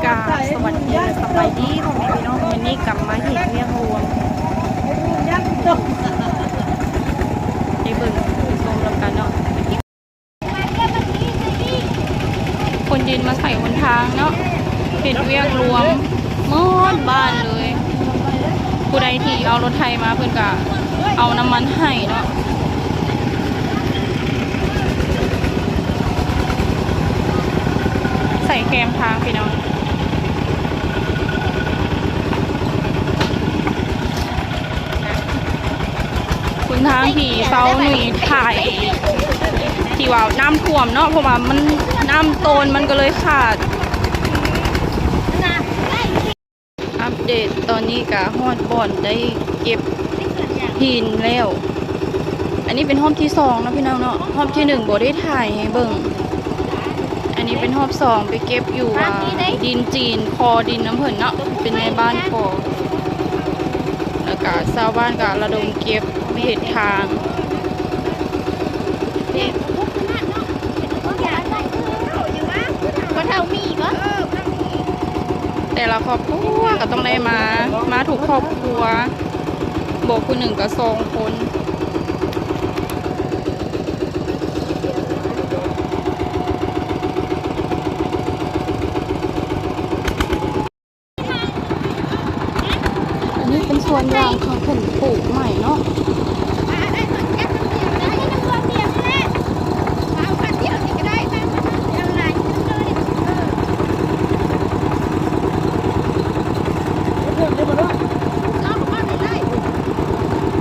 กาสวัสดีสบายดีพ่อแม่พี่น้องวันนี้กลับมาเห็นเวียงรวมที่เบิ่งชมแล้วกันเนาะคนยืนมาใส่หนทางเนาะเห็นเวียงรวมหมดบ้านเลยผู้ใดที่เอารถไถมาเพื่อนก็เอาน้ำมันให้เนาะใส่แคมทางพี่น้องคุณทางที่เซาหนุ่ยถ่ายที่ว่าน้ำท่วมเนาะเพราะว่ามันน้ำโตนมันก็เลยขาดอัปเดตตอนนี้กะฮอดบ่อนได้เก็บหินแล้วอันนี้เป็นห้องที่2นะพี่น้องเนาะห้องที่1บ่ได้ถ่ายให้เบิ่งอันนี้เป็นห้อง2ไปเก็บอยู่ดินจีนคอดินน้ำเพิ่นเนาะเป็นในบ้านคอแล้วก็ชาวบ้านก็ระดมเก็บเห็ดทางแต่ละครอบครัวก็ต้องได้มาถูกครอบครัวบอกคนหนึ่งก็2 คนอันนี้เป็นส่วนยางของเพิ่นปลูกใหม่เนาะ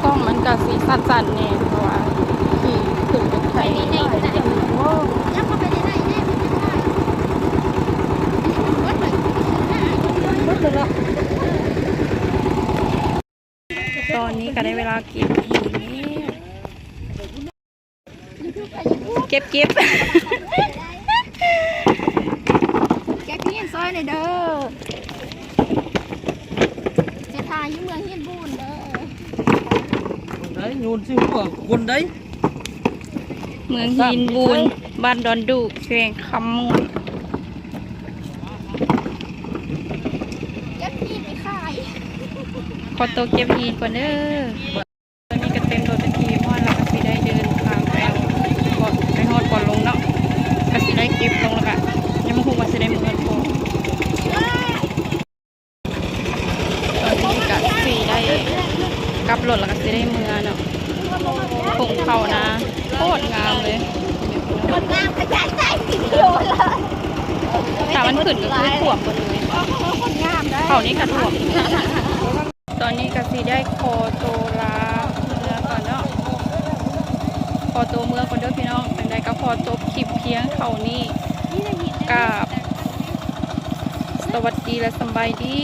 กล้องมันกับสีสั่นๆเนี่ยเพราะว่าที่ถึงเป็นไทยตอนนี้ก็ได้เวลาเก็บหินเก็บเก็บหินซอยเลยเด้อจะทายอยู่เมืองหินบูนเด้อđấy nhôn siêu của quân đấy เมืองหินบูนบ้านดอนดุแขวงคำมูลขอตัวเก็บหินก่อนเด้อตอนนี้ก็เต็มรถทีมอดแล้วก็สิได้เดินทางไปก่อนไปฮอดก่อนลงเนาะก็สิได้เก็บลงแล้วก็ยังไม่ฮู้ว่าสิได้เงินพอตอนนี้ก็สิได้กลับรถแล้วก็สิได้เมือเนาะผงเขานะโคตรงามเลยแต่มันขึ้นก็คือถ่วมหมดเลยเขานี่กระถ่วมตอนนี้ก็สิได้คอโตลาเมือก่อนเนาะคอโตเมือก่อนเด้อพี่น้องเป็นใดก็พอจบคลิปเพียงเท่านี้กับสวัสดีและสบายดี